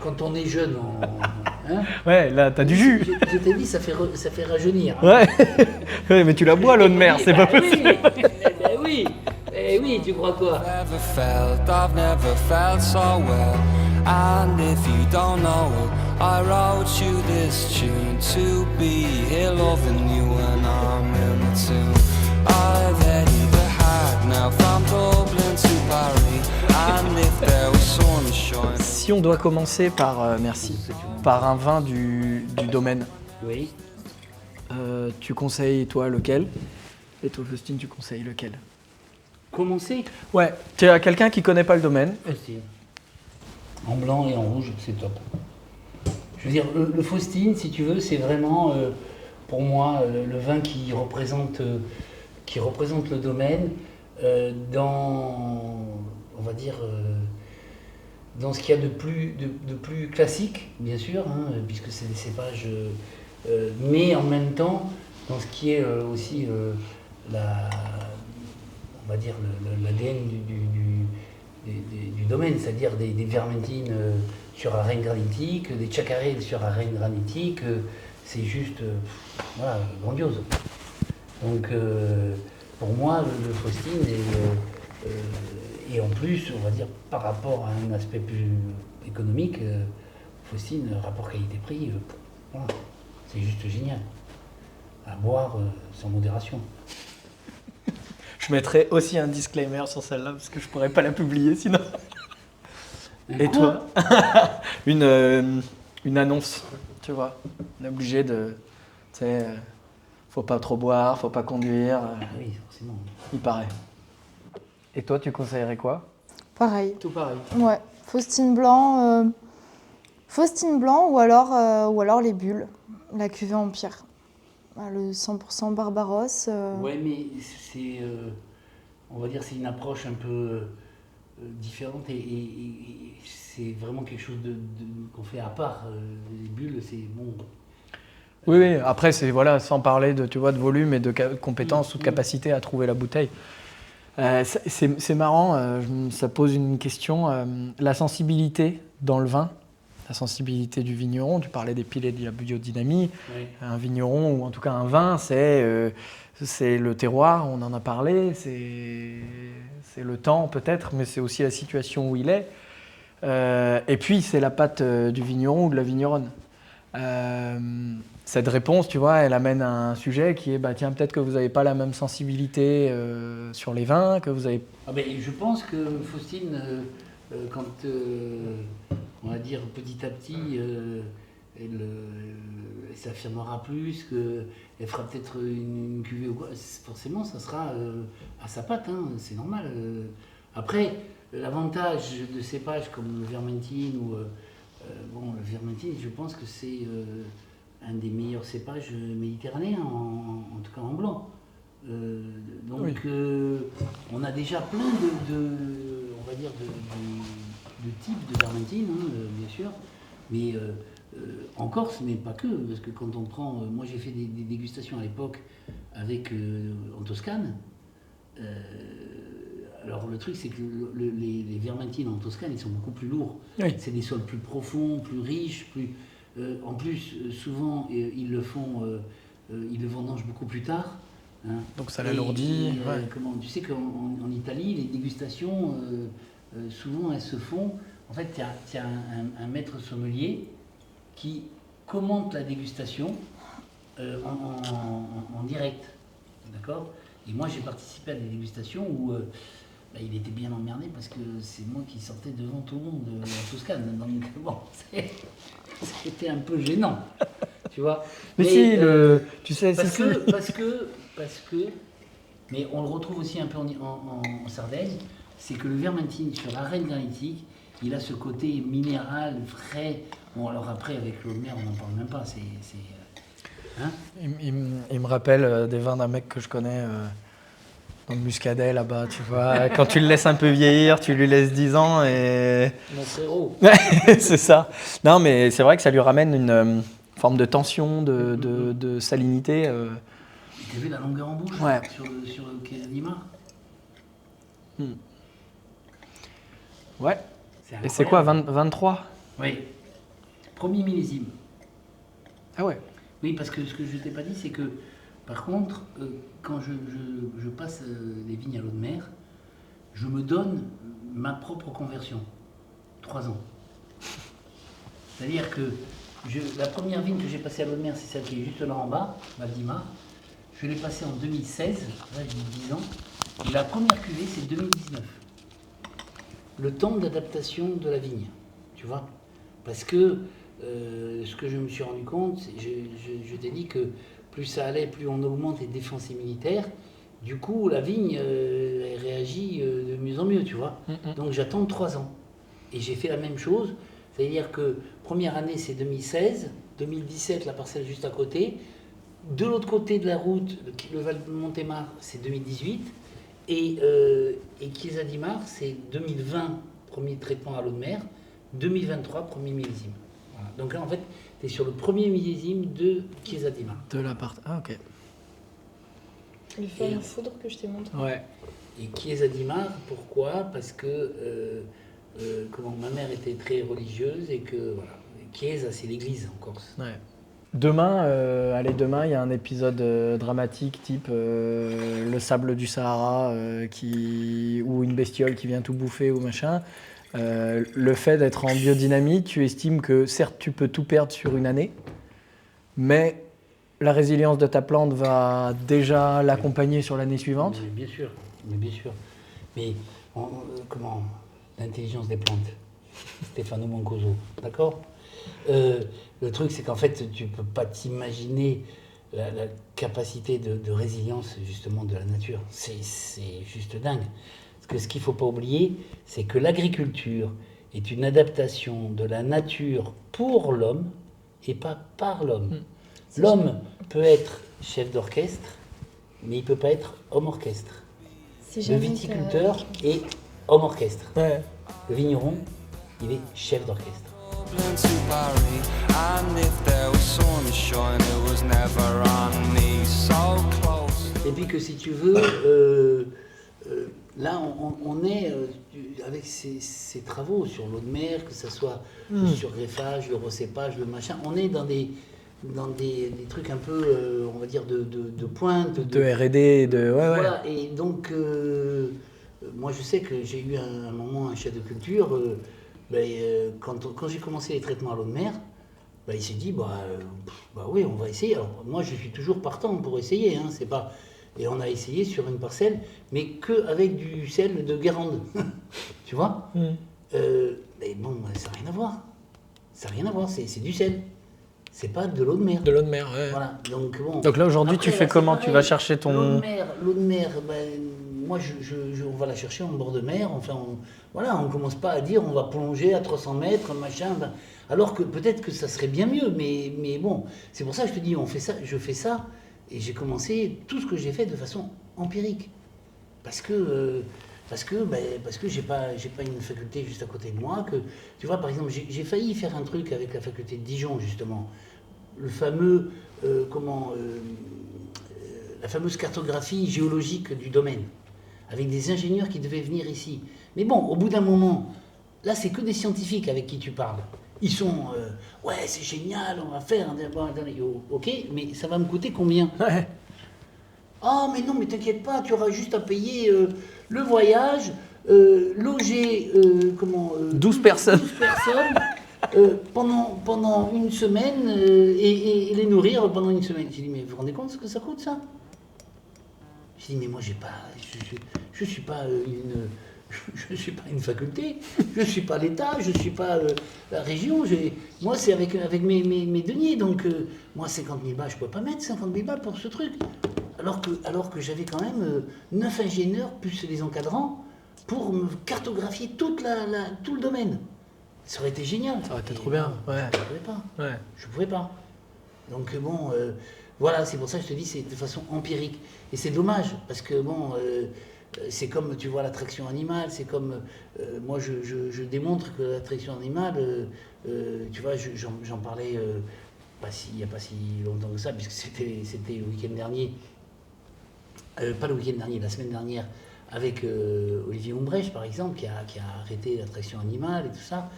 quand on est jeune, hein, Ouais, là, t'as du jus. Je t'ai dit, ça fait rajeunir. Ouais. Ouais, mais tu la bois, l'eau de mer, c'est pas possible. Oui, oui, tu crois quoi? I've never felt so well. And if you don't know it, I wrote you this tune to be here loving you when I'm in the tune. I've headed the hack now from Dublin to Paris. And if there was sunshine. Si on doit commencer par, merci, par un vin du domaine, Oui. tu conseilles toi lequel? Et toi, Faustine, tu conseilles lequel? Commencer. Ouais, tu as quelqu'un qui connaît pas le domaine. Faustine. En blanc et en rouge, c'est top. Je veux dire, le Faustine, si tu veux, c'est vraiment, pour moi, le vin qui représente le domaine dans, on va dire, dans ce qu'il y a de plus classique, bien sûr, hein, puisque c'est des cépages, mais en même temps, dans ce qui est aussi on va dire l'ADN du domaine, c'est-à-dire des vermentines sur arène granitique, des chacarelles sur arène granitique, c'est juste voilà, grandiose. Donc pour moi, le Faustine et en plus, on va dire par rapport à un aspect plus économique, Faustine, rapport qualité-prix, voilà, c'est juste génial. À boire sans modération. Je mettrai aussi un disclaimer sur celle-là parce que je pourrais pas la publier sinon. Et toi? une annonce, tu vois. On est obligé de, tu sais, faut pas trop boire, faut pas conduire. Oui, forcément. Il paraît. Et toi, tu conseillerais quoi? Pareil. Tout pareil. Ouais, Faustine blanc ou alors les bulles, la cuvée Empire. Le 100% Barbaros. Ouais, mais c'est, on va dire, c'est une approche un peu différente et c'est vraiment quelque chose qu'on fait à part. Les bulles, c'est bon. Oui, oui. Après, c'est voilà, sans parler de, tu vois, de volume et de compétence ou de capacité à trouver la bouteille. C'est marrant, ça pose une question. La sensibilité dans le vin, la sensibilité du vigneron, tu parlais des piliers de la biodynamie. Oui. Un vigneron, ou en tout cas un vin, c'est le terroir, on en a parlé, c'est le temps peut-être, mais c'est aussi la situation où il est. Et puis c'est la patte du vigneron ou de la vigneronne. Cette réponse, tu vois, elle amène à un sujet qui est, bah, tiens, peut-être que vous n'avez pas la même sensibilité sur les vins, que vous avez... Ah ben, je pense que Faustine, quand, on va dire, petit à petit, elle s'affirmera plus, qu'elle fera peut-être une cuvée ou quoi, forcément, ça sera à sa patte, hein, c'est normal. Après, l'avantage de cépages comme le Vermentine ou... bon, le Vermentine, je pense que c'est un des meilleurs cépages méditerranéens, en tout cas en blanc. Donc, oui. On a déjà plein on va dire de types de Vermentine, hein, bien sûr, mais en Corse, mais pas que, parce que quand on prend... moi, j'ai fait des dégustations à l'époque en Toscane. Alors le truc, c'est que les Vermentines en Toscane, ils sont beaucoup plus lourds. Oui. C'est des sols plus profonds, plus riches, plus... en plus, souvent, ils le vendangent beaucoup plus tard. Hein. Donc ça l'alourdit. Ouais. Tu sais qu'en Italie, les dégustations, souvent, elles se font... En fait, il y a un maître sommelier qui commente la dégustation en direct. D'accord ? Et moi, j'ai participé à des dégustations où... il était bien emmerdé parce que c'est moi qui sortais devant tout le monde en Toscane. Donc bon, c'était un peu gênant, tu vois. Mais si, tu sais, parce que, mais on le retrouve aussi un peu en Sardaigne, c'est que le Vermentine sur arène granitique, il a ce côté minéral, frais. Bon, alors après, avec l'eau de mer, on n'en parle même pas. Hein, il me rappelle des vins d'un mec que je connais... dans le Muscadet, là-bas, tu vois. Quand tu le laisses un peu vieillir, tu lui laisses 10 ans et... Mon frérot. C'est ça. Non, mais c'est vrai que ça lui ramène une forme de tension, de salinité. Tu as vu la longueur en bouche, ouais, sur le quai Nima. Ouais. Et c'est quoi, 23? Oui. Premier millésime. Ah ouais. Oui, parce que ce que je ne t'ai pas dit, c'est que, par contre, quand je passe les vignes à l'eau de mer, je me donne ma propre conversion. 3 ans. C'est-à-dire que la première vigne que j'ai passée à l'eau de mer, c'est celle qui est juste là en bas, Valdimar. Je l'ai passée en 2016, là j'ai 10 ans. Et la première cuvée, c'est 2019. Le temps d'adaptation de la vigne, tu vois. Parce que ce que je me suis rendu compte, je t'ai dit que plus ça allait, plus on augmente les défenses immunitaires. Du coup, la vigne, elle réagit de mieux en mieux, tu vois. Donc j'attends 3 ans. Et j'ai fait la même chose. C'est-à-dire que première année, c'est 2016. 2017, la parcelle juste à côté. De l'autre côté de la route, le Val de Montémar, c'est 2018. Et Chiesa-di-Mar, c'est 2020, premier traitement à l'eau de mer. 2023, premier millésime. Voilà. Donc là, en fait, tu es sur le premier millésime de Chiesa-di-Mar. De la part. Ah, ok. Le fameux foudre que je t'ai montré. Ouais. Et Chiesa-di-Mar, pourquoi? Parce que ma mère était très religieuse et que voilà. Chiesa, c'est l'église en Corse. Ouais. Demain, il y a un épisode dramatique type le sable du Sahara ou une bestiole qui vient tout bouffer ou machin. Le fait d'être en biodynamie, tu estimes que certes tu peux tout perdre sur une année, mais la résilience de ta plante va déjà l'accompagner sur l'année suivante. Mais bien sûr, Mais l'intelligence des plantes, Stefano Mancuso, d'accord? Le truc, c'est qu'en fait, tu ne peux pas t'imaginer la capacité de résilience, justement, de la nature. C'est juste dingue. Parce que ce qu'il ne faut pas oublier, c'est que l'agriculture est une adaptation de la nature pour l'homme et pas par l'homme. L'homme peut être chef d'orchestre, mais il ne peut pas être homme orchestre. Le viticulteur est homme orchestre. Ouais. Le vigneron, il est chef d'orchestre. To Paris, and if there was sunshine, it was never on me, so close. Et puis que si tu veux, là on est avec ces travaux sur l'eau de mer, que ce soit le surgreffage, le recépage, le machin, on est dans des trucs un peu, on va dire, de pointe. De R&D, de... Ouais, voilà, et donc, moi je sais que j'ai eu un moment un chef de culture, quand j'ai commencé les traitements à l'eau de mer, il s'est dit, oui, on va essayer. Alors moi je suis toujours partant pour essayer, hein, c'est pas... Et on a essayé sur une parcelle, mais qu'avec du sel de Guérande, tu vois. Mais bon, ça n'a rien à voir. Ça n'a rien à voir, c'est du sel. C'est pas de l'eau de mer. De l'eau de mer, ouais. Voilà, donc bon. Donc là aujourd'hui, Après, tu fais comment? Tu vas chercher ton... L'eau de mer, moi on va la chercher en bord de mer. Enfin, on commence pas à dire on va plonger à 300 mètres, machin. Alors que peut-être que ça serait bien mieux, mais bon, c'est pour ça que je te dis, je fais ça, et j'ai commencé tout ce que j'ai fait de façon empirique, parce que j'ai pas une faculté juste à côté de moi. Que tu vois, par exemple, j'ai failli faire un truc avec la faculté de Dijon justement, le fameux la fameuse cartographie géologique du domaine, avec des ingénieurs qui devaient venir ici. Mais bon, au bout d'un moment, là c'est que des scientifiques avec qui tu parles. Ils sont ouais, c'est génial, on va faire. Ok, mais ça va me coûter combien? Ouais. Ah, mais non, mais t'inquiète pas, tu auras juste à payer le voyage, loger 12 personnes, 12 personnes pendant une semaine et les nourrir pendant une semaine. J'ai dit, mais vous vous rendez compte ce que ça coûte, ça? J'ai dit, mais moi, je suis pas une faculté, je ne suis pas l'État, je ne suis pas la région. Moi, c'est avec mes deniers. Donc, moi, 50 000 balles, je ne peux pas mettre 50 000 balles pour ce truc. Alors que j'avais quand même 9 ingénieurs, plus les encadrants, pour me cartographier tout le domaine. Ça aurait été génial. Ça aurait été trop bien. Ouais. Je ne pouvais pas. Ouais. Je ne pouvais pas. Donc, bon, voilà, c'est pour ça que je te dis, c'est de façon empirique. Et c'est dommage, parce que, bon... c'est comme, tu vois, l'attraction animale, c'est comme, moi je démontre que l'attraction animale, tu vois, j'en parlais il n'y a pas si longtemps que ça, puisque c'était le week-end dernier, pas le week-end dernier, la semaine dernière, avec Olivier Humbrech, par exemple, qui a arrêté l'attraction animale et tout ça,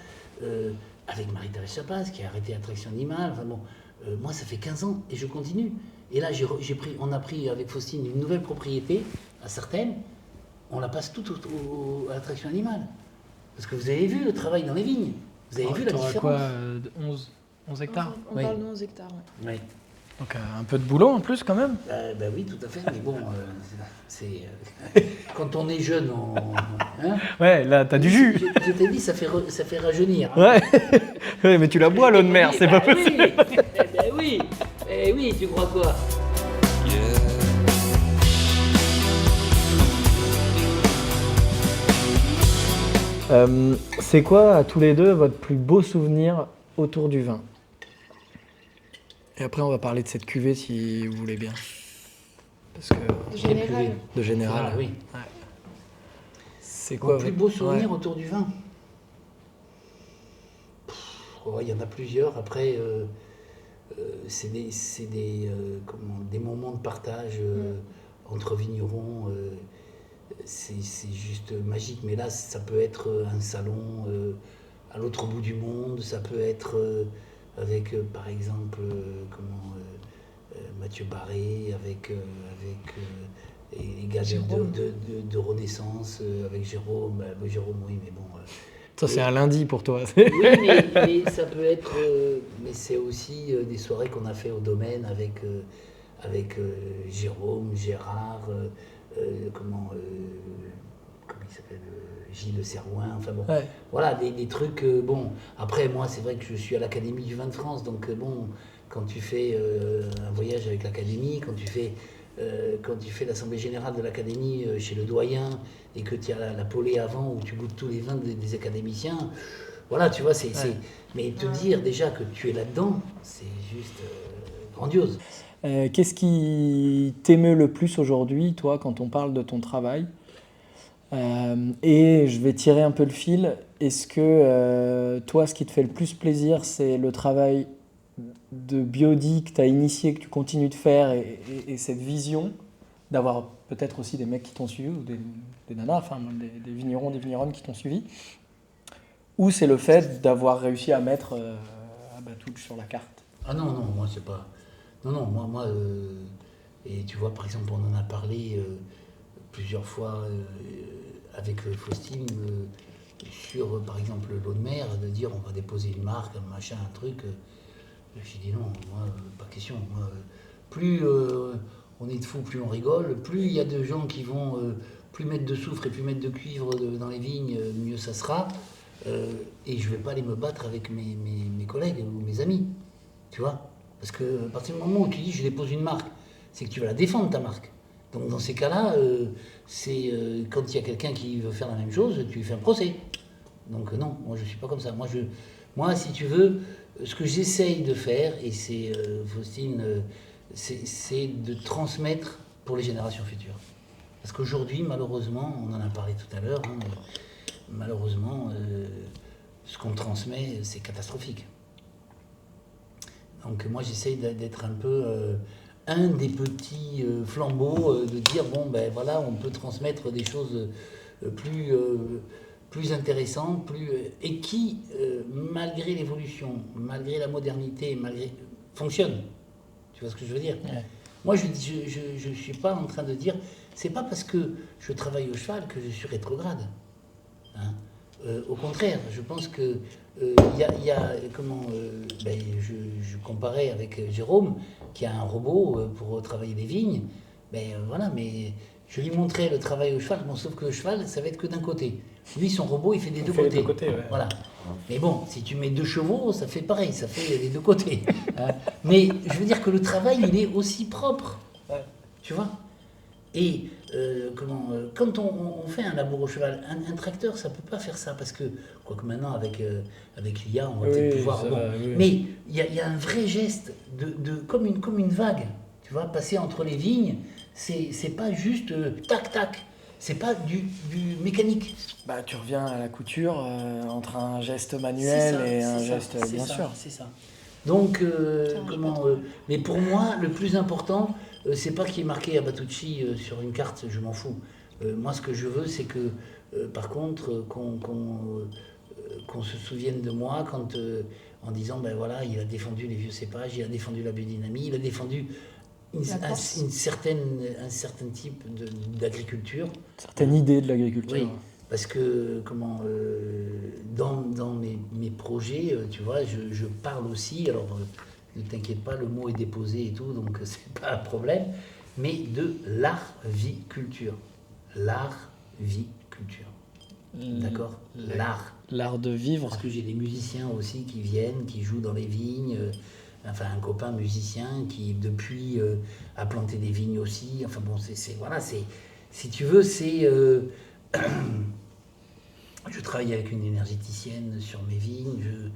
avec Marie-Thérèse Chapaz, qui a arrêté l'attraction animale. Enfin bon, moi, ça fait 15 ans et je continue. Et là, on a pris avec Faustine une nouvelle propriété à Sartène. On la passe toute à l'attraction animale. Parce que vous avez vu le travail dans les vignes. Vous avez vu la différence. Quoi, 11 hectares? On parle de 11 hectares, ouais. Oui. Donc un peu de boulot en plus quand même. Bah oui, tout à fait. Mais bon, quand on est jeune, hein, Ouais, là t'as du jus. je t'ai dit, ça fait rajeunir. Hein. Ouais. Ouais, mais tu la bois l'eau de mer, c'est pas possible. Oui, oui, tu crois quoi? Yeah. C'est quoi à tous les deux votre plus beau souvenir autour du vin? Et après on va parler de cette cuvée si vous voulez bien. Parce que Général. de général. Ah, oui. Ouais. C'est quoi Mon plus beau souvenir autour du vin? Il y en a plusieurs. Après, c'est des moments de partage entre vignerons. C'est juste magique. Mais là, ça peut être un salon à l'autre bout du monde. Ça peut être avec, par exemple, Mathieu Barré, avec les gars de Renaissance, avec Jérôme. Jérôme, oui, mais bon. Ça c'est un lundi pour toi. Oui, mais ça peut être. Mais c'est aussi des soirées qu'on a fait au domaine avec Jérôme, Gérard, comment il s'appelle, Gilles Serrouin. Enfin bon, Ouais. voilà des trucs. Bon, après moi c'est vrai que je suis à l'Académie du vin de France, donc bon, quand tu fais un voyage avec l'Académie, quand tu fais l'Assemblée Générale de l'Académie chez le doyen et que tu as la polée avant où tu goûtes tous les vins des académiciens, voilà, tu vois, mais te dire déjà que tu es là-dedans, c'est juste grandiose. Qu'est-ce qui t'émeut le plus aujourd'hui, toi, quand on parle de ton travail? Et je vais tirer un peu le fil. Est-ce que toi, ce qui te fait le plus plaisir, c'est le travail de biodie que tu as initié, que tu continues de faire, et cette vision d'avoir peut-être aussi des mecs qui t'ont suivi, ou des nanas, enfin des vignerons, des vigneronnes qui t'ont suivi, ou c'est le fait d'avoir réussi à mettre Abatouch sur la carte? Ah non, moi c'est pas... Non, moi et tu vois, par exemple, on en a parlé plusieurs fois avec Faustine sur, par exemple, l'eau de mer, de dire on va déposer une marque, un machin, un truc. J'ai dit non, moi, pas question. Moi, plus on est de fous, plus on rigole, plus il y a de gens qui vont plus mettre de soufre et plus mettre de cuivre dans les vignes, mieux ça sera. Et je vais pas aller me battre avec mes collègues ou mes amis, tu vois. Parce que à partir du moment où tu dis je dépose une marque, c'est que tu vas la défendre ta marque. Donc dans ces cas-là, c'est quand il y a quelqu'un qui veut faire la même chose, tu lui fais un procès. Donc non, moi je suis pas comme ça. Moi si tu veux, ce que j'essaye de faire, et c'est Faustine, c'est de transmettre pour les générations futures. Parce qu'aujourd'hui, malheureusement, on en a parlé tout à l'heure, hein, malheureusement, ce qu'on transmet, c'est catastrophique. Donc moi j'essaye d'être un peu un des petits flambeaux, de dire bon ben voilà, on peut transmettre des choses plus intéressantes, et qui, malgré l'évolution, malgré la modernité, fonctionnent. Tu vois ce que je veux dire? Ouais. Moi je ne suis pas en train de dire, c'est pas parce que je travaille au cheval que je suis rétrograde. Hein. Au contraire, je pense que je comparais avec Jérôme qui a un robot pour travailler les vignes, voilà, mais je lui montrais le travail au cheval, bon, sauf que le cheval ça va être que d'un côté. Lui son robot il fait des deux côtés. Les deux côtés, ouais. Voilà. Mais bon, si tu mets 2 chevaux, ça fait pareil, ça fait les deux côtés. Hein. Mais je veux dire que le travail il est aussi propre, tu vois. Et quand on fait un labour au cheval, un tracteur, ça ne peut pas faire ça, parce que, quoique maintenant, avec l'IA, on va peut-être pouvoir... Oui. Mais il y a un vrai geste, comme une vague, tu vois, passer entre les vignes, c'est pas juste tac-tac, c'est pas du mécanique. Bah, tu reviens à la couture, entre un geste manuel et un geste, bien sûr. C'est ça. Donc, mais pour moi, le plus important... c'est pas qu'il y ait marqué Abatouchi sur une carte, je m'en fous. Moi, ce que je veux, c'est que, par contre, qu'on se souvienne de moi en disant, ben voilà, il a défendu les vieux cépages, il a défendu la biodynamie, il a défendu un certain type d'agriculture. Certaines idées de l'agriculture. Oui, parce que dans mes projets, tu vois, je parle aussi, alors ne t'inquiète pas, le mot est déposé et tout, donc c'est pas un problème, mais de l'art-vie-culture. L'art-vie-culture. D'accord ? L'art de vivre. Parce que j'ai des musiciens aussi qui viennent, qui jouent dans les vignes. Enfin, un copain musicien qui, depuis, a planté des vignes aussi. Enfin bon, si tu veux, c'est... je travaille avec une énergéticienne sur mes vignes.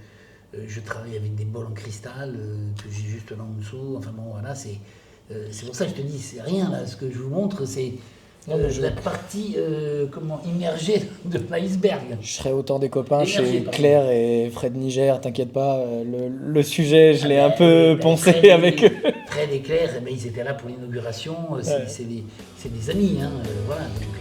Je travaille avec des bols en cristal que j'ai juste là en dessous. Enfin bon, voilà, c'est pour ça que je te dis, c'est rien là. Ce que je vous montre, c'est... la partie immergée de l'iceberg. Je serais autant des copains chez Claire et Fred Niger, t'inquiète pas, le sujet je l'ai un peu poncé avec eux. Fred et Claire, ils étaient là pour l'inauguration, c'est des amis, hein, voilà. Donc,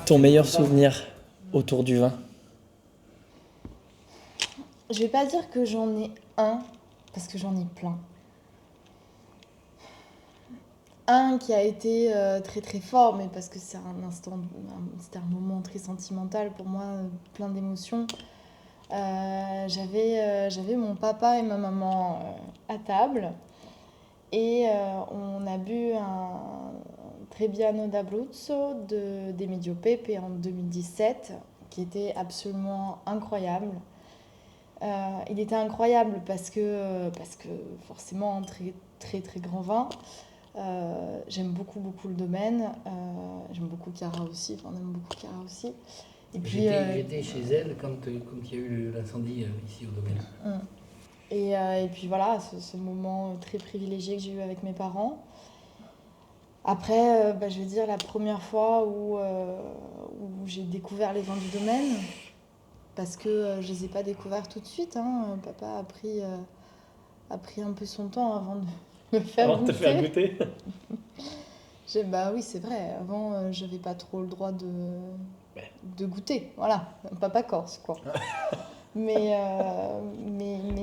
Ton meilleur souvenir autour du vin? Je vais pas dire que j'en ai un, parce que j'en ai plein. Un qui a été très très fort, mais parce que c'est c'était un moment très sentimental pour moi, plein d'émotions. J'avais mon papa et ma maman à table, et on a bu un Trebbiano d'Abruzzo d'Emilio Pepe en 2017, qui était absolument incroyable. Il était incroyable parce que forcément très très très grand vin. J'aime beaucoup le domaine. J'aime beaucoup Chiara aussi. Enfin, on aime beaucoup Chiara aussi. Et puis j'étais chez elle quand il y a eu l'incendie ici au domaine. Et puis voilà, ce moment très privilégié que j'ai eu avec mes parents. Après, je vais dire la première fois où j'ai découvert les vins du domaine. Parce que je ne les ai pas découverts tout de suite. Hein. Papa a pris un peu son temps avant de me faire goûter. Avant de te faire goûter. Oui, c'est vrai. Avant, je n'avais pas trop le droit de goûter. Voilà, papa corse, quoi. mais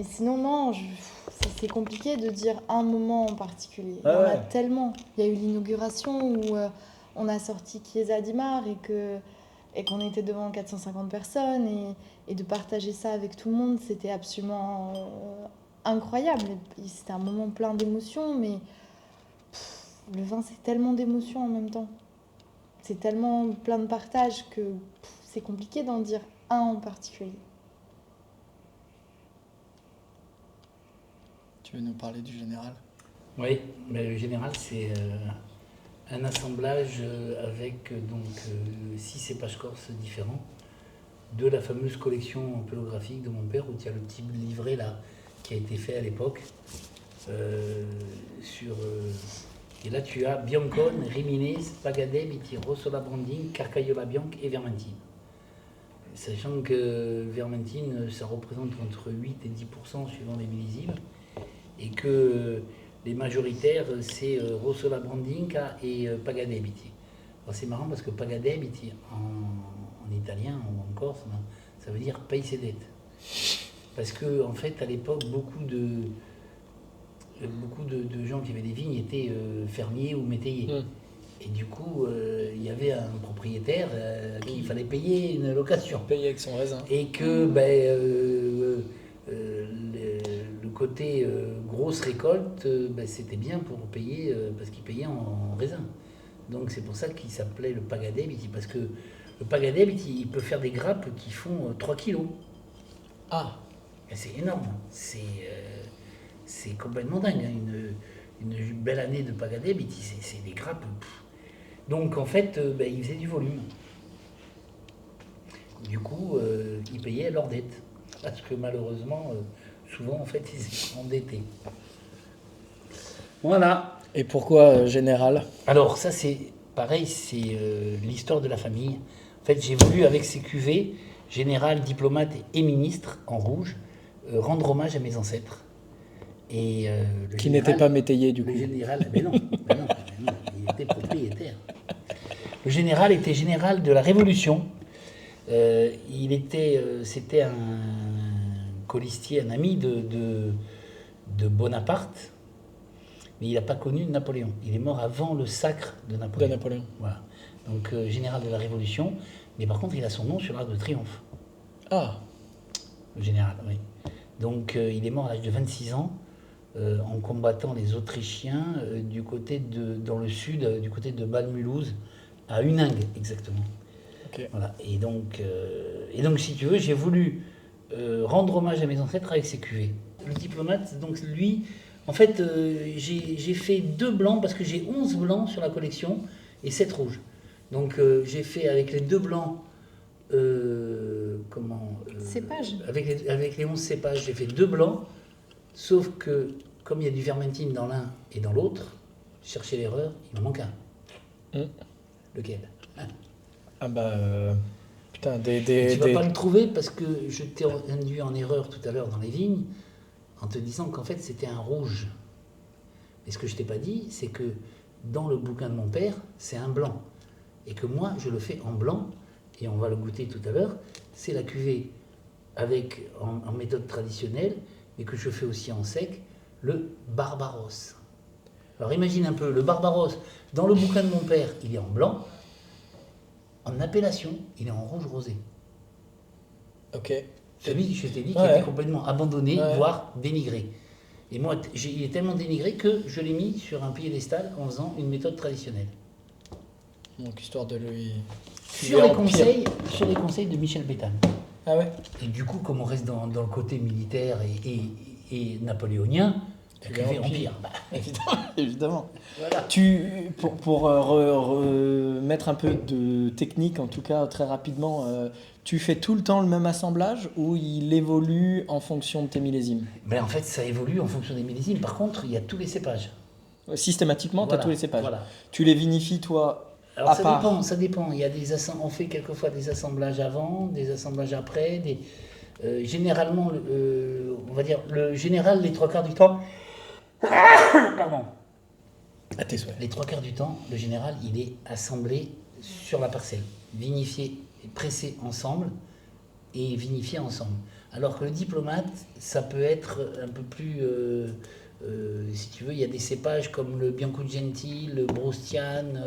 sinon, non, c'est compliqué de dire un moment en particulier. Il y en a tellement. Il y a eu l'inauguration où on a sorti Chiesa di Mare et qu'on était devant 450 personnes et de partager ça avec tout le monde, c'était absolument incroyable. Et c'était un moment plein d'émotions, mais le vin, c'est tellement d'émotions en même temps. C'est tellement plein de partage que c'est compliqué d'en dire un en particulier. Tu veux nous parler du général ? Oui, mais le général, c'est... un assemblage avec 6 cépages corses différents de la fameuse collection pélographique de mon père où il y a le petit livret là qui a été fait à l'époque et là tu as Biancone, Rimini, Pagade, Biti, Rossola Branding, Carcaiola Bianc et Vermentine. Sachant que Vermentine ça représente entre 8 et 10% suivant les millésimes et que les majoritaires, c'est Rossola Brandinca et Pagade Biti. Alors c'est marrant parce que Pagade Biti, en italien ou en corse, ça veut dire paye ses dettes. Parce que en fait, à l'époque, beaucoup de gens qui avaient des vignes étaient fermiers ou métayers. Et du coup, il y avait un propriétaire à qui il fallait payer une location. Payer avec son raisin. Et que le côté grosse récolte, c'était bien pour payer, parce qu'il payait en raisin. Donc c'est pour ça qu'il s'appelait le Pagade Biti, parce que le Pagade Biti, il peut faire des grappes qui font 3 kilos. Ah. Et c'est énorme, c'est complètement dingue. Hein. Une belle année de Pagade Biti, c'est des grappes. Donc en fait, il faisait du volume. Du coup, ils payaient leurs dettes. Parce que malheureusement, souvent, en fait, ils étaient endettés. Voilà. Et pourquoi général ? Alors, ça, c'est pareil, c'est l'histoire de la famille. En fait, j'ai voulu, avec ces cuvées, général, diplomate et ministre, en rouge, rendre hommage à mes ancêtres. Et, Qui n'étaient pas métayers du coup. Le général, mais non, il était propriétaire. Le général était général de la Révolution. C'était un colistier, un ami de Bonaparte, mais il n'a pas connu Napoléon. Il est mort avant le sacre de Napoléon. Voilà. Donc général de la Révolution, mais par contre il a son nom sur l'Arc de Triomphe. Ah. Le général, oui. Donc il est mort à l'âge de 26 ans en combattant les Autrichiens dans le sud, du côté de Bâle-Mulhouse, à Huningue exactement. Okay. Voilà. Et donc, si tu veux, j'ai voulu rendre hommage à mes ancêtres avec ces cuvées. Le diplomate, donc lui, en fait, j'ai fait 2 blancs parce que j'ai 11 blancs sur la collection et 7 rouges. Donc j'ai fait avec les 2 blancs, Cépages. Avec les 11 cépages, j'ai fait 2 blancs, sauf que comme il y a du vermentine dans l'un et dans l'autre, chercher l'erreur, il en manque un. Lequel? Ah bah... putain, tu vas pas le trouver parce que je t'ai induit en erreur tout à l'heure dans les vignes en te disant qu'en fait c'était un rouge. Mais ce que je t'ai pas dit, c'est que dans le bouquin de mon père, c'est un blanc. Et que moi, je le fais en blanc, et on va le goûter tout à l'heure. C'est la cuvée en méthode traditionnelle, mais que je fais aussi en sec, le Barbaros. Alors imagine un peu, le Barbaros, dans le bouquin de mon père, il est en blanc. En appellation, il est en rouge rosé. Ok. Celui, je t'ai dit, qui était complètement abandonné, voire dénigré. Et moi, il est tellement dénigré que je l'ai mis sur un piédestal en faisant une méthode traditionnelle. Donc, histoire de lui... Sur les conseils de Michel Bétham. Ah ouais. Et du coup, comme on reste dans le côté militaire et napoléonien, la cuvée empire. Évidemment. Voilà. Pour remettre un peu de technique, en tout cas très rapidement, tu fais tout le temps le même assemblage ou il évolue en fonction de tes millésimes? En fait, ça évolue en fonction des millésimes. Par contre, il y a tous les cépages. Systématiquement, tu as tous les cépages. Voilà. Tu les vinifies, toi? Alors ça dépend. Il y a on fait quelquefois des assemblages avant, des assemblages après. Généralement, on va dire le général, les 3 quarts du temps. Pardon. À tes souhaits. Les 3 quarts du temps, le général, il est assemblé sur la parcelle, vinifié, pressé ensemble et vinifié ensemble. Alors que le diplomate, ça peut être un peu plus, si tu veux, il y a des cépages comme le Bianco Gentile, le Broustiane,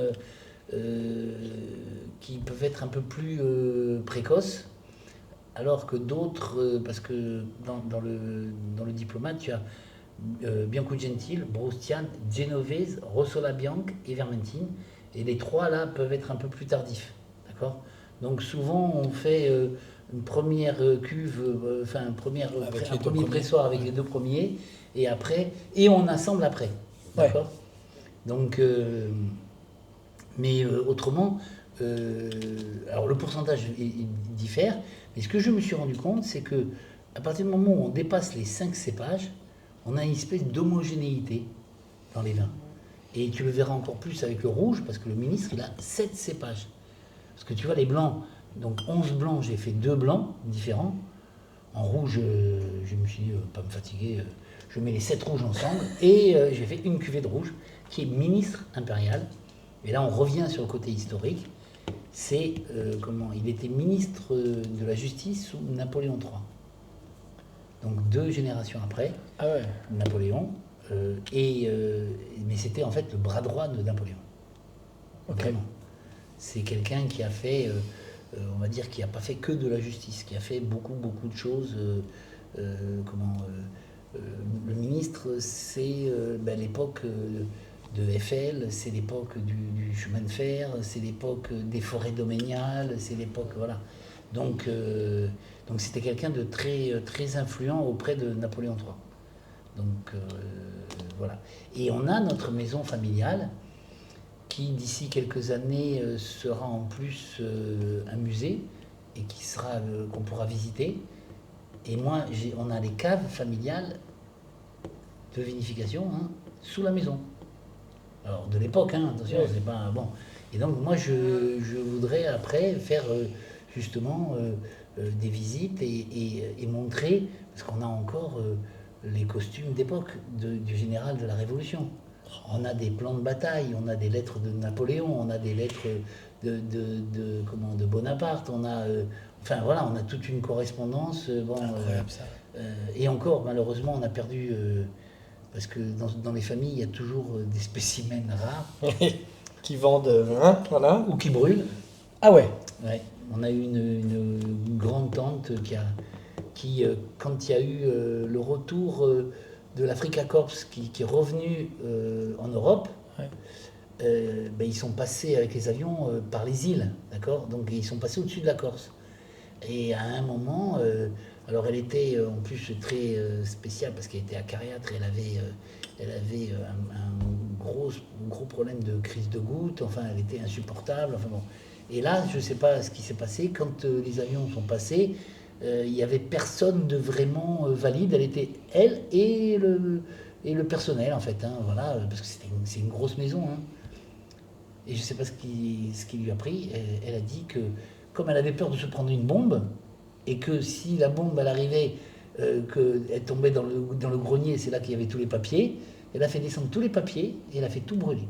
qui peuvent être un peu plus précoces, alors que d'autres, parce que dans le diplomate, tu as Bianco Gentile, Broustiane, Genovese, Rossola Bianche et Vermentine. Et les 3 là peuvent être un peu plus tardifs. D'accord ? Donc souvent on fait une première cuve, un premier pressoir avec les 2 premiers, et on assemble après. D'accord ? Donc, mais autrement, alors le pourcentage diffère, mais ce que je me suis rendu compte, c'est que à partir du moment où on dépasse les 5 cépages, on a une espèce d'homogénéité dans les vins. Et tu le verras encore plus avec le rouge, parce que le ministre, il a 7 cépages. Parce que tu vois, les blancs, donc 11 blancs, j'ai fait 2 blancs différents. En rouge, je me suis dit, pas me fatiguer, je mets les 7 rouges ensemble, et j'ai fait une cuvée de rouge, qui est ministre impérial. Et là, on revient sur le côté historique. C'est il était ministre de la Justice sous Napoléon III. Donc 2 générations après, Napoléon, mais c'était en fait le bras droit de Napoléon. Okay. Vraiment. C'est quelqu'un qui a fait, on va dire, qui n'a pas fait que de la justice, qui a fait beaucoup de choses. Le ministre, c'est l'époque de Eiffel, c'est l'époque du chemin de fer, c'est l'époque des forêts domaniales, c'est l'époque, voilà. Donc c'était quelqu'un de très influent auprès de Napoléon III. Donc voilà. Et on a notre maison familiale qui d'ici quelques années sera en plus un musée et qu'on pourra visiter. Et moi, on a les caves familiales de vinification sous la maison. Alors de l'époque, attention, c'est pas bon. Et donc moi je voudrais après faire justement des visites et montrer, parce qu'on a encore les costumes d'époque du général de la Révolution. On a des plans de bataille, on a des lettres de Napoléon, on a des lettres de Bonaparte, on a on a toute une correspondance. Incroyable ça. Et encore, malheureusement, on a perdu, parce que dans les familles, il y a toujours des spécimens rares. Qui vendent, voilà. Ou qui brûlent. Ah ouais. Ouais. On a eu une grande-tante qui, quand il y a eu le retour de l'Africa Corps qui est revenu en Europe, ils sont passés avec les avions par les îles, d'accord ? Donc ils sont passés au-dessus de la Corse. Et à un moment, alors elle était en plus très spéciale parce qu'elle était acariâtre et elle avait un gros problème de crise de goutte, enfin elle était insupportable, enfin bon. Et là, je ne sais pas ce qui s'est passé, quand les avions sont passés, il n'y avait personne de vraiment valide, elle était elle et le personnel en fait, hein, voilà, parce que c'est une grosse maison. Hein. Et je ne sais pas ce qui lui a pris, elle a dit que comme elle avait peur de se prendre une bombe, et que si la bombe elle arrivait, qu'elle tombait dans le grenier, c'est là qu'il y avait tous les papiers, elle a fait descendre tous les papiers et elle a fait tout brûler.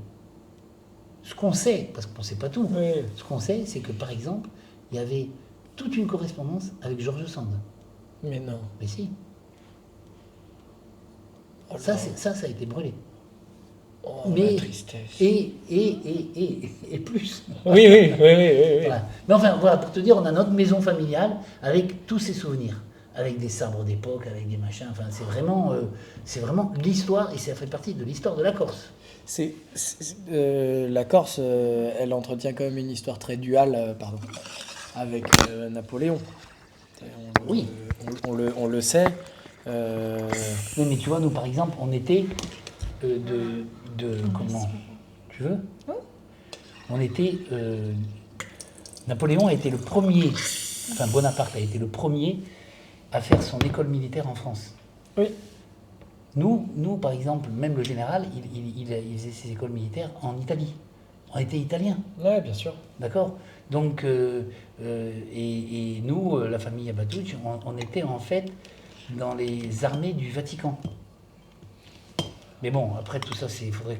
Ce qu'on sait, parce qu'on ne sait pas tout, ce qu'on sait, c'est que par exemple, il y avait toute une correspondance avec George Sand. Mais non. Mais si. Oh ça a été brûlé. Oh, mais la tristesse. Et plus. Oui. Voilà. Mais enfin, voilà, pour te dire, on a notre maison familiale avec tous ses souvenirs, avec des sabres d'époque, avec des machins. Enfin, c'est vraiment l'histoire, et ça fait partie de l'histoire de la Corse. La Corse, elle entretient quand même une histoire très duale, avec Napoléon. Oui. On le sait. Oui, mais tu vois, nous, par exemple, on était comment tu veux? On était. Napoléon a été le premier, enfin Bonaparte a été le premier à faire son école militaire en France. Oui. Nous, par exemple, même le général, il faisait ses écoles militaires en Italie. On était italiens. Oui, bien sûr. D'accord. Donc, et nous, la famille Abatucci, on était en fait dans les armées du Vatican. Mais bon, après tout ça, il faudrait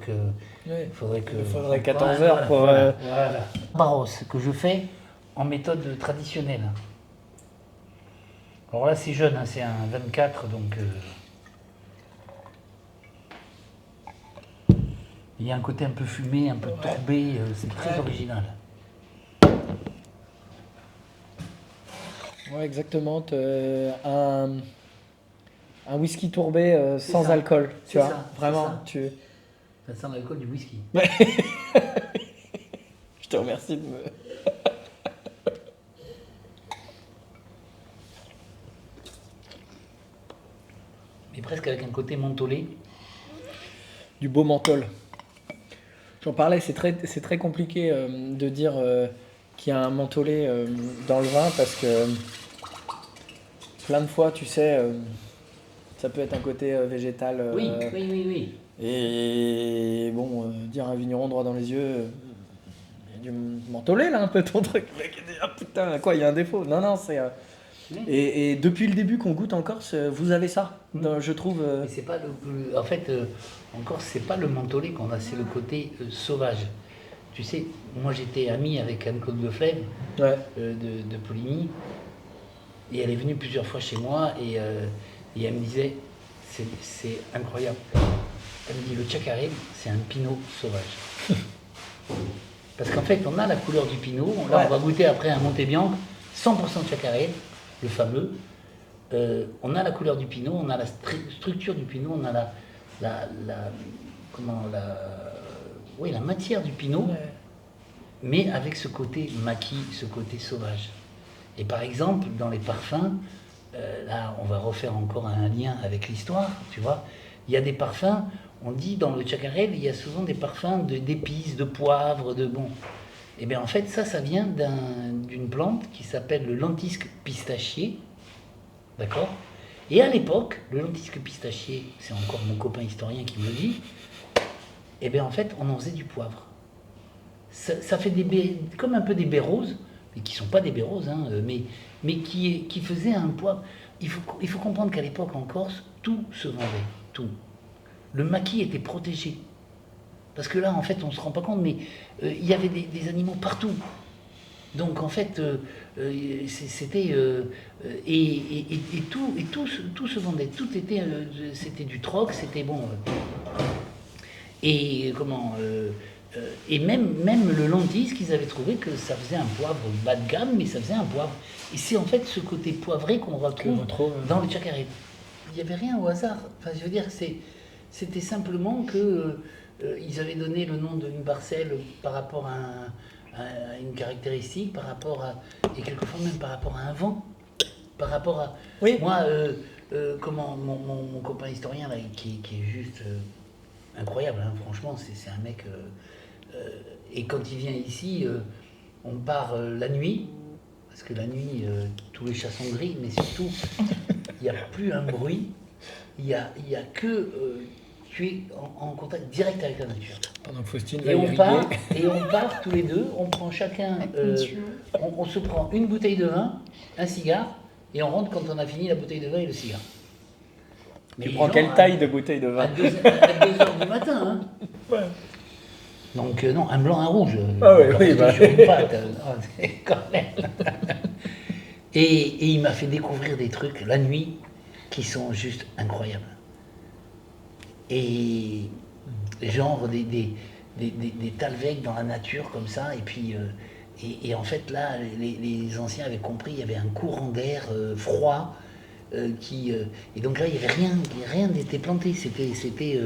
14 heures pour... Voilà. Barros, que je fais en méthode traditionnelle. Alors là, c'est jeune, hein, c'est un 24, donc... il y a un côté un peu fumé, un peu tourbé, c'est très original. Ouais, exactement. Un whisky tourbé sans alcool, tu vois. Ça, vraiment, ça sent l'alcool du whisky. Je te remercie de me... Mais presque avec un côté mentholé. Du beau menthol. J'en parlais, c'est très compliqué de dire qu'il y a un mentholé dans le vin parce que plein de fois, tu sais, ça peut être un côté végétal. Oui. Et bon, dire un vigneron droit dans les yeux, il y a du mentholé là un peu ton truc. Ah putain, quoi, il y a un défaut. Non, c'est... Et depuis le début qu'on goûte en Corse, vous avez ça, je trouve. Mais c'est pas en fait, en Corse, c'est pas le mentholé qu'on a, c'est le côté sauvage. Tu sais, moi j'étais ami avec Anne-Claude Leflèvre de Poligny, et elle est venue plusieurs fois chez moi, et elle me disait, c'est incroyable. Elle me dit, le Chacarel, c'est un pinot sauvage. Parce qu'en fait, on a la couleur du pinot, on va goûter après un Montebianco, 100% Chacarel, le fameux. On a la couleur du pinot, on a la structure du pinot, on a la matière du pinot, mais avec ce côté maquis, ce côté sauvage. Et par exemple, dans les parfums, là, on va refaire encore un lien avec l'histoire, tu vois. Il y a des parfums, on dit dans le Chacarel, il y a souvent des parfums d'épices, de poivre, de bon. Et bien en fait, ça vient d'une plante qui s'appelle le lentisque pistachier, d'accord. Et à l'époque, le lentisque pistachier, c'est encore mon copain historien qui me le dit, et bien en fait, on en faisait du poivre. Ça fait comme un peu des baies roses, mais qui ne sont pas des béroses, hein, mais qui faisaient un poivre. Il faut comprendre qu'à l'époque en Corse, tout se vendait, tout. Le maquis était protégé. Parce que là, en fait, on ne se rend pas compte, mais il y avait des animaux partout. Donc, en fait, c'était... et tout se vendait. Tout était... c'était du troc, c'était bon... et comment... et même le lentilles qu'ils avaient trouvé que ça faisait un poivre bas de gamme, mais ça faisait un poivre. Et c'est en fait ce côté poivré qu'on retrouve dans le tchakaré. Il n'y avait rien au hasard. Enfin, je veux dire, c'était simplement que ils avaient donné le nom d'une parcelle par rapport à une caractéristique, par rapport à... et quelquefois même par rapport à un vent. Par rapport à... Oui. Moi, comment mon copain historien, là, qui est juste... incroyable, hein, franchement, c'est un mec... et quand il vient ici, on part la nuit, parce que la nuit, tous les chats sont gris, mais surtout, il n'y a plus un bruit, il y a que tu es en contact direct avec la nature. Pendant que Faustine Et on part tous les deux, on prend chacun, on se prend une bouteille de vin, un cigare, et on rentre quand on a fini la bouteille de vin et le cigare. Tu prends quelle taille de bouteille de vin? À 2h du matin, hein. Ouais. Donc non, un blanc, un rouge. Ah oui, bah. Sur une pâte, quand même. Et il m'a fait découvrir des trucs la nuit qui sont juste incroyables. Et genre des talwegs dans la nature comme ça, et puis et en fait là, les anciens avaient compris, il y avait un courant d'air froid et donc là il y avait rien n'était planté, c'était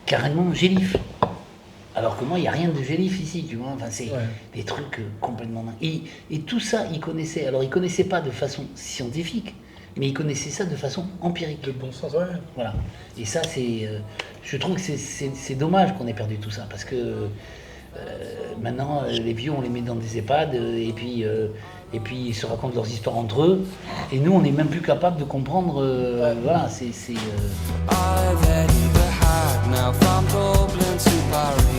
carrément gélif. Alors que moi, il n'y a rien de gélif ici, tu vois. Enfin, c'est des trucs complètement dingues. Et tout ça, ils connaissaient. Alors, ils ne connaissaient pas de façon scientifique, mais ils connaissaient ça de façon empirique. De bon sens, ouais. Voilà. Et ça, c'est... je trouve que c'est dommage qu'on ait perdu tout ça, parce que maintenant, les vieux, on les met dans des EHPAD, et puis ils se racontent leurs histoires entre eux, et nous, on n'est même plus capable de comprendre... voilà, c'est I've had either had now from Dublin to Paris.